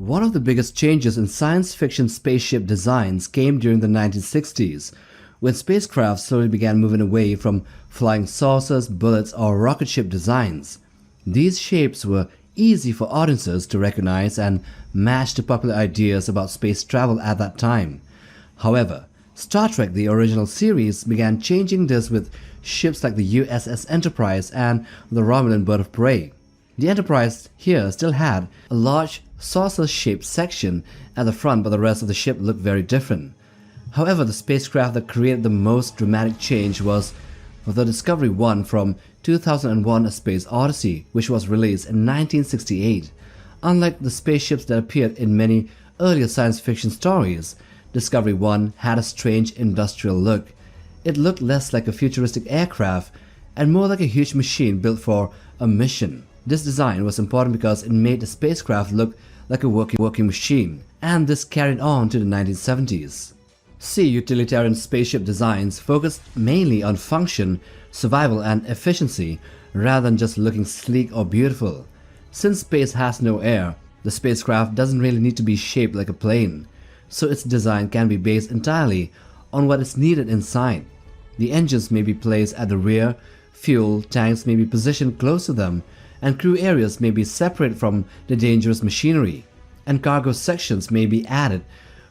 One of the biggest changes in science fiction spaceship designs came during the 1960s, when spacecraft slowly began moving away from flying saucers, bullets, or rocket ship designs. These shapes were easy for audiences to recognize and match the popular ideas about space travel at that time. However, Star Trek, the original series, began changing this with ships like the USS Enterprise and the Romulan Bird of Prey. The Enterprise here still had a large saucer-shaped section at the front, but the rest of the ship looked very different. However, the spacecraft that created the most dramatic change was the Discovery 1 from 2001: A Space Odyssey, which was released in 1968. Unlike the spaceships that appeared in many earlier science fiction stories, Discovery 1 had a strange industrial look. It looked less like a futuristic aircraft and more like a huge machine built for a mission. This design was important because it made the spacecraft look like a working machine, and this carried on to the 1970s. Utilitarian spaceship designs focused mainly on function, survival, and efficiency rather than just looking sleek or beautiful. Since space has no air, the spacecraft doesn't really need to be shaped like a plane, so its design can be based entirely on what is needed inside. The engines may be placed at the rear, fuel tanks may be positioned close to them, and crew areas may be separated from the dangerous machinery, and cargo sections may be added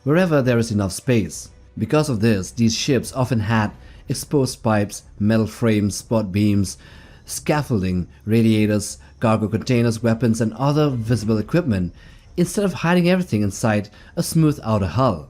wherever there is enough space. Because of this, these ships often had exposed pipes, metal frames, support beams, scaffolding, radiators, cargo containers, weapons, and other visible equipment, instead of hiding everything inside a smooth outer hull.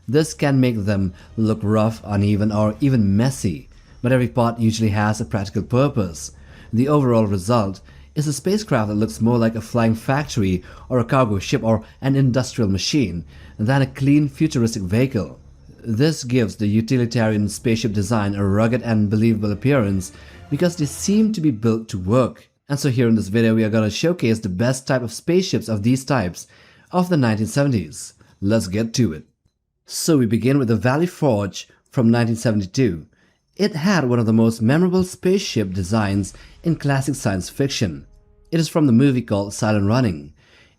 This can make them look rough, uneven, or even messy, but every part usually has a practical purpose. The overall result is a spacecraft that looks more like a flying factory or a cargo ship or an industrial machine than a clean futuristic vehicle. This gives the utilitarian spaceship design a rugged and believable appearance because they seem to be built to work. And so here in this video we are going to showcase the best type of spaceships of these types of the 1970s. Let's get to it. So we begin with the Valley Forge from 1972. It had one of the most memorable spaceship designs in classic science fiction. It is from the movie called Silent Running.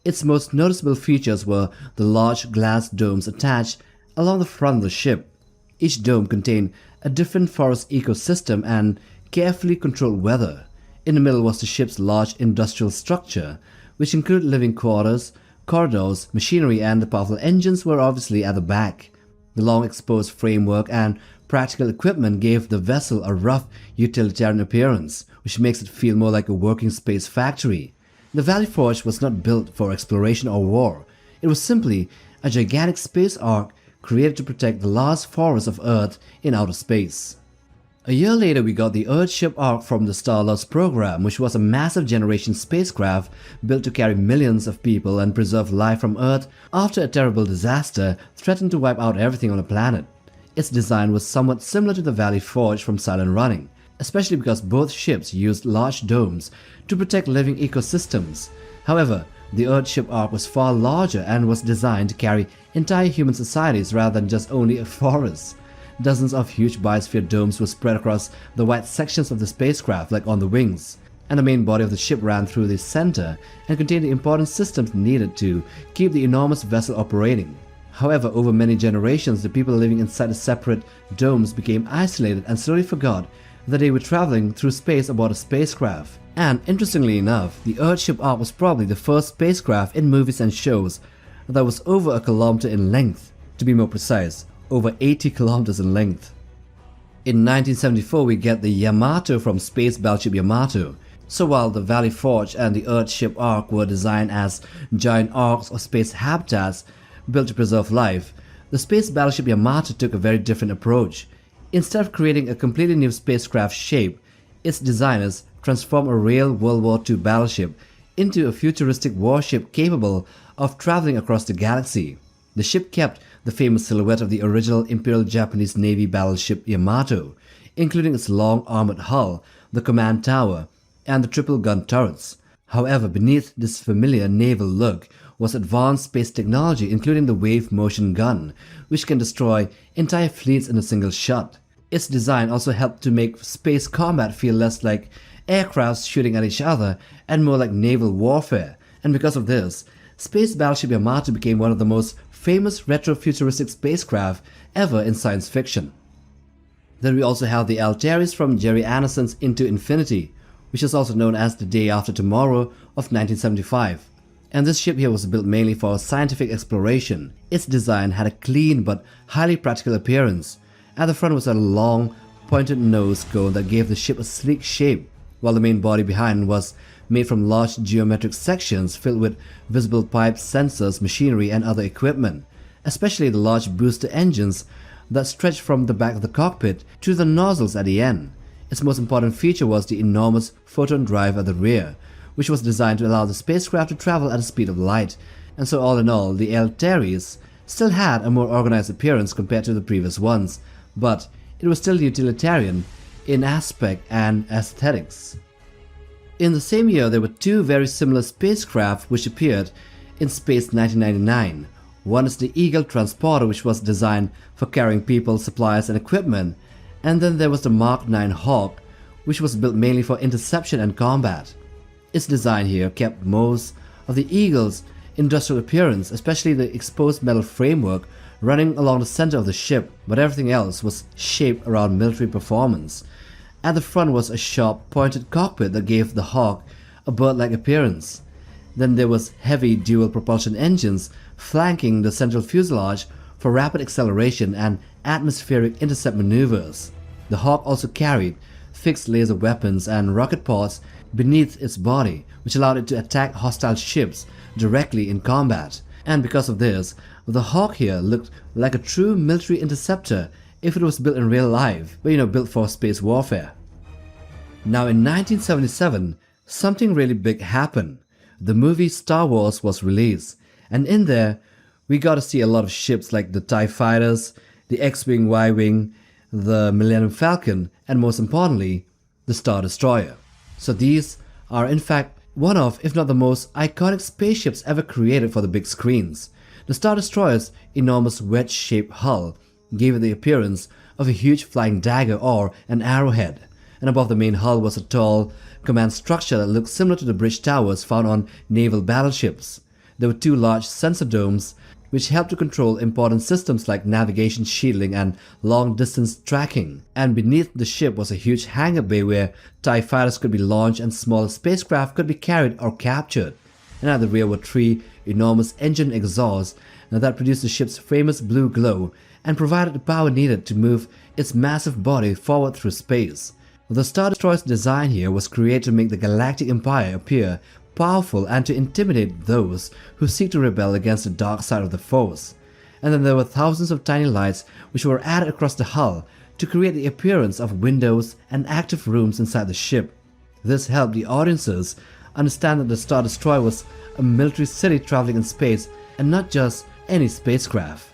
Its most noticeable features were the large glass domes attached along the front of the ship. Each dome contained a different forest ecosystem and carefully controlled weather. In the middle was the ship's large industrial structure, which included living quarters, corridors, machinery, and the powerful engines were obviously at the back. The long exposed framework and practical equipment gave the vessel a rough utilitarian appearance, which makes it feel more like a working space factory. The Valley Forge was not built for exploration or war. It was simply a gigantic space ark created to protect the last forests of Earth in outer space. A year later we got the Earthship Ark from the Starlost program, which was a massive generation spacecraft built to carry millions of people and preserve life from Earth after a terrible disaster threatened to wipe out everything on the planet. Its design was somewhat similar to the Valley Forge from Silent Running, especially because both ships used large domes to protect living ecosystems. However, the Earthship Ark was far larger and was designed to carry entire human societies rather than just only a forest. Dozens of huge biosphere domes were spread across the wide sections of the spacecraft like on the wings, and the main body of the ship ran through the center and contained the important systems needed to keep the enormous vessel operating. However, over many generations, the people living inside the separate domes became isolated and slowly forgot that they were traveling through space aboard a spacecraft. And interestingly enough, the Earthship Ark was probably the first spacecraft in movies and shows that was over a kilometer in length. To be more precise, over 80 kilometers in length. In 1974 we get the Yamato from Space Battleship Yamato. So while the Valley Forge and the Earthship Ark were designed as giant arks or space habitats built to preserve life, the Space Battleship Yamato took a very different approach. Instead of creating a completely new spacecraft shape, its designers transformed a real World War II battleship into a futuristic warship capable of traveling across the galaxy. The ship kept the famous silhouette of the original Imperial Japanese Navy battleship Yamato, including its long armored hull, the command tower, and the triple gun turrets. However, beneath this familiar naval look was advanced space technology, including the wave motion gun, which can destroy entire fleets in a single shot. Its design also helped to make space combat feel less like aircrafts shooting at each other and more like naval warfare, and because of this, Space Battleship Yamato became one of the most famous retro-futuristic spacecraft ever in science fiction. Then we also have the Altaris from Jerry Anderson's Into Infinity, which is also known as The Day After Tomorrow of 1975. And this ship here was built mainly for scientific exploration. Its design had a clean but highly practical appearance. At the front was a long, pointed nose cone that gave the ship a sleek shape, while the main body behind was made from large geometric sections filled with visible pipes, sensors, machinery, and other equipment, especially the large booster engines that stretched from the back of the cockpit to the nozzles at the end. Its most important feature was the enormous photon drive at the rear, which was designed to allow the spacecraft to travel at the speed of light. And so all in all, the Altaris still had a more organized appearance compared to the previous ones, but it was still utilitarian in aspect and aesthetics. In the same year, there were two very similar spacecraft which appeared in space 1999. One is the Eagle transporter, which was designed for carrying people, supplies, and equipment, and then there was the Mark 9 Hawk, which was built mainly for interception and combat. Its design here kept most of the Eagle's industrial appearance, especially the exposed metal framework running along the center of the ship, but everything else was shaped around military performance. At the front was a sharp, pointed cockpit that gave the Hawk a bird-like appearance. Then there was heavy dual propulsion engines flanking the central fuselage for rapid acceleration and atmospheric intercept maneuvers. The Hawk also carried fixed laser weapons and rocket pods beneath its body, which allowed it to attack hostile ships directly in combat. And because of this, the Hawk here looked like a true military interceptor if it was built in real life, but built for space warfare. Now in 1977, something really big happened. The movie Star Wars was released, and in there, we got to see a lot of ships like the TIE Fighters, the X-Wing, Y-Wing, the Millennium Falcon, and most importantly, the Star Destroyer. So these are in fact one of, if not the most iconic spaceships ever created for the big screens. The Star Destroyer's enormous wedge-shaped hull gave it the appearance of a huge flying dagger or an arrowhead, and above the main hull was a tall command structure that looked similar to the bridge towers found on naval battleships. There were two large sensor domes which helped to control important systems like navigation, shielding, and long-distance tracking. And beneath the ship was a huge hangar bay where TIE fighters could be launched and smaller spacecraft could be carried or captured. And at the rear were three enormous engine exhausts that produced the ship's famous blue glow and provided the power needed to move its massive body forward through space. The Star Destroyer's design here was created to make the Galactic Empire appear powerful and to intimidate those who seek to rebel against the dark side of the Force. And then there were thousands of tiny lights which were added across the hull to create the appearance of windows and active rooms inside the ship. This helped the audiences understand that the Star Destroyer was a military city traveling in space and not just any spacecraft.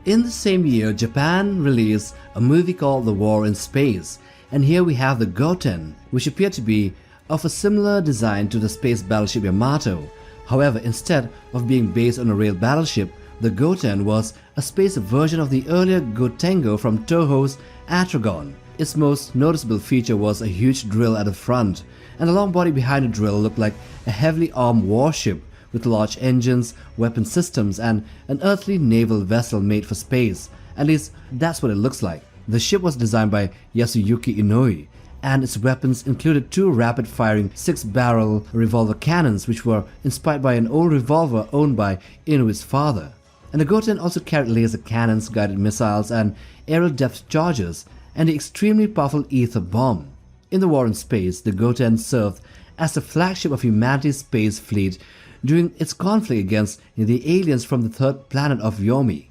In the same year, Japan released a movie called The War in Space, and here we have the Gohten, which appeared to be of a similar design to the Space Battleship Yamato. However, instead of being based on a real battleship, the Gohten was a space version of the earlier Gotengo from Toho's Atragon. Its most noticeable feature was a huge drill at the front, and the long body behind the drill looked like a heavily armed warship with large engines, weapon systems, and an earthly naval vessel made for space. At least that's what it looks like. The ship was designed by Yasuyuki Inouye, and its weapons included two rapid-firing 6-barrel revolver cannons which were inspired by an old revolver owned by Inouye's father. And the Gohten also carried laser cannons, guided missiles, and aerial depth charges, and the extremely powerful ether bomb. In the War in Space, the Gohten served as the flagship of humanity's space fleet during its conflict against the aliens from the third planet of Yomi.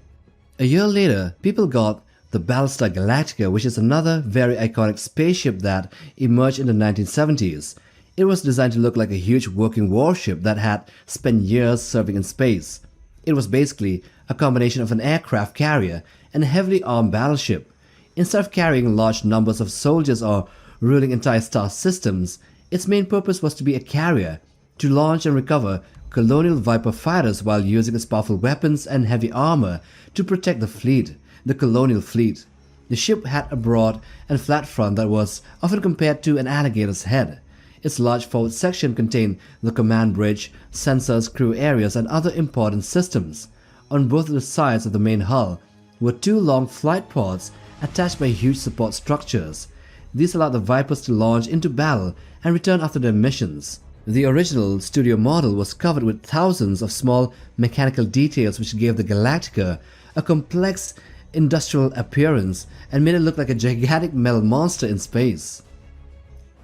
A year later, people got the Battlestar Galactica, which is another very iconic spaceship that emerged in the 1970s. It was designed to look like a huge working warship that had spent years serving in space. It was basically a combination of an aircraft carrier and a heavily armed battleship. Instead of carrying large numbers of soldiers or ruling entire star systems, its main purpose was to be a carrier, to launch and recover colonial Viper fighters while using its powerful weapons and heavy armor to protect the fleet. The colonial fleet. The ship had a broad and flat front that was often compared to an alligator's head. Its large forward section contained the command bridge, sensors, crew areas, and other important systems. On both of the sides of the main hull were two long flight pods attached by huge support structures. These allowed the Vipers to launch into battle and return after their missions. The original studio model was covered with thousands of small mechanical details which gave the Galactica a complex industrial appearance and made it look like a gigantic metal monster in space.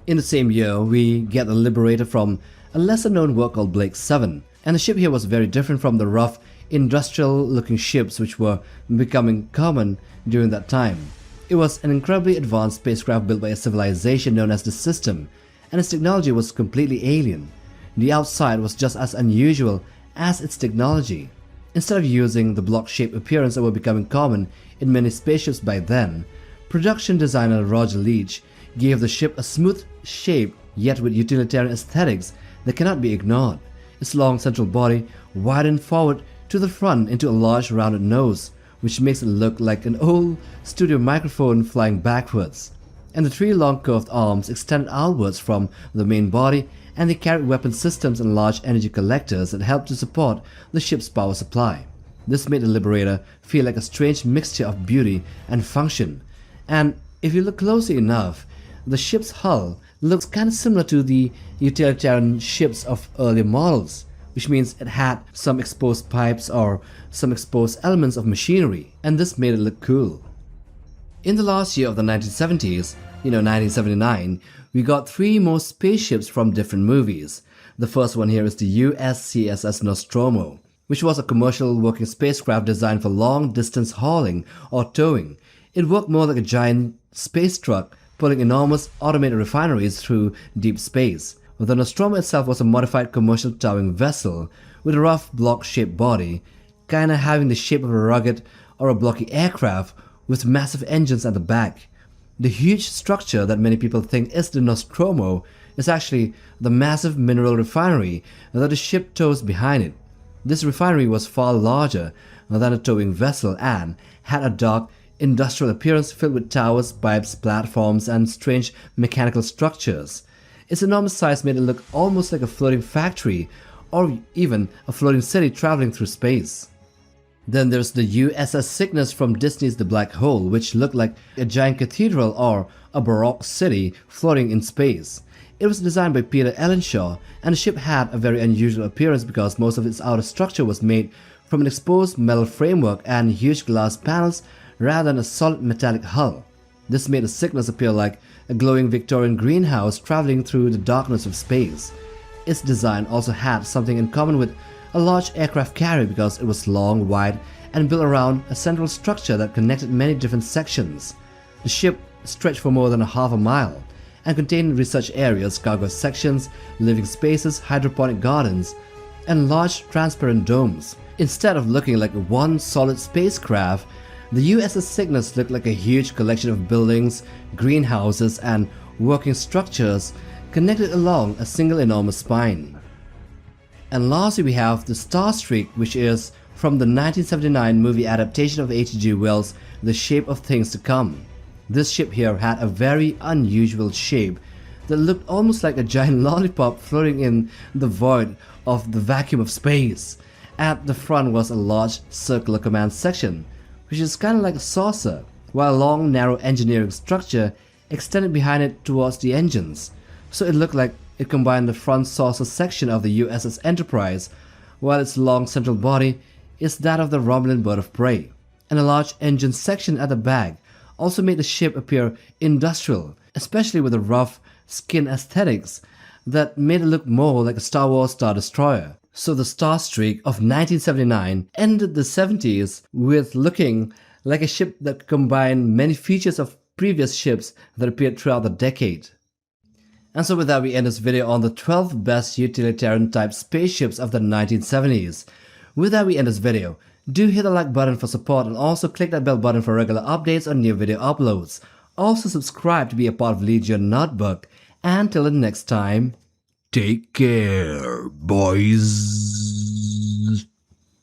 In the same year, we get the Liberator from a lesser-known work called Blake 7, and the ship here was very different from the rough, industrial-looking ships which were becoming common during that time. It was an incredibly advanced spacecraft built by a civilization known as the System, and its technology was completely alien. The outside was just as unusual as its technology. Instead of using the block-shaped appearance that were becoming common in many spaceships by then, production designer Roger Leach gave the ship a smooth shape yet with utilitarian aesthetics that cannot be ignored. Its long central body widened forward to the front into a large rounded nose, which makes it look like an old studio microphone flying backwards. And the three long curved arms extended outwards from the main body, and they carried weapon systems and large energy collectors that helped to support the ship's power supply. This made the Liberator feel like a strange mixture of beauty and function. And if you look closely enough, the ship's hull looks kind of similar to the utilitarian ships of earlier models, which means it had some exposed pipes or some exposed elements of machinery, and this made it look cool. In the last year of the 1970s, 1979, we got three more spaceships from different movies. The first one here is the USCSS Nostromo, which was a commercial working spacecraft designed for long-distance hauling or towing. It worked more like a giant space truck, pulling enormous automated refineries through deep space. The Nostromo itself was a modified commercial towing vessel with a rough block-shaped body, kinda having the shape of a rugged or a blocky aircraft with massive engines at the back. The huge structure that many people think is the Nostromo is actually the massive mineral refinery that the ship tows behind it. This refinery was far larger than a towing vessel and had a dark, industrial appearance filled with towers, pipes, platforms, and strange mechanical structures. Its enormous size made it look almost like a floating factory or even a floating city traveling through space. Then there's the USS Cygnus from Disney's The Black Hole, which looked like a giant cathedral or a Baroque city floating in space. It was designed by Peter Ellenshaw, and the ship had a very unusual appearance because most of its outer structure was made from an exposed metal framework and huge glass panels rather than a solid metallic hull. This made the Cygnus appear like a glowing Victorian greenhouse traveling through the darkness of space. Its design also had something in common with a large aircraft carrier because it was long, wide, and built around a central structure that connected many different sections. The ship stretched for more than a half a mile and contained research areas, cargo sections, living spaces, hydroponic gardens, and large transparent domes. Instead of looking like one solid spacecraft, the USS Cygnus looked like a huge collection of buildings, greenhouses, and working structures connected along a single enormous spine. And lastly, we have the Starstreak, which is from the 1979 movie adaptation of H.G. Wells' The Shape of Things to Come. This ship here had a very unusual shape that looked almost like a giant lollipop floating in the void of the vacuum of space. At the front was a large circular command section, which is kind of like a saucer, while a long narrow engineering structure extended behind it towards the engines. So it looked like it combined the front saucer section of the USS Enterprise, while its long central body is that of the Romulan bird of prey. And a large engine section at the back also made the ship appear industrial, especially with the rough skin aesthetics that made it look more like a Star Wars Star Destroyer. So the Starstreak of 1979 ended the 70s with looking like a ship that combined many features of previous ships that appeared throughout the decade. And so with that, we end this video on the 12 best utilitarian type spaceships of the 1970s. With that, we end this video. Do hit the like button for support and also click that bell button for regular updates on new video uploads. Also subscribe to be a part of Legion Notebook. And till the next time, take care, boys.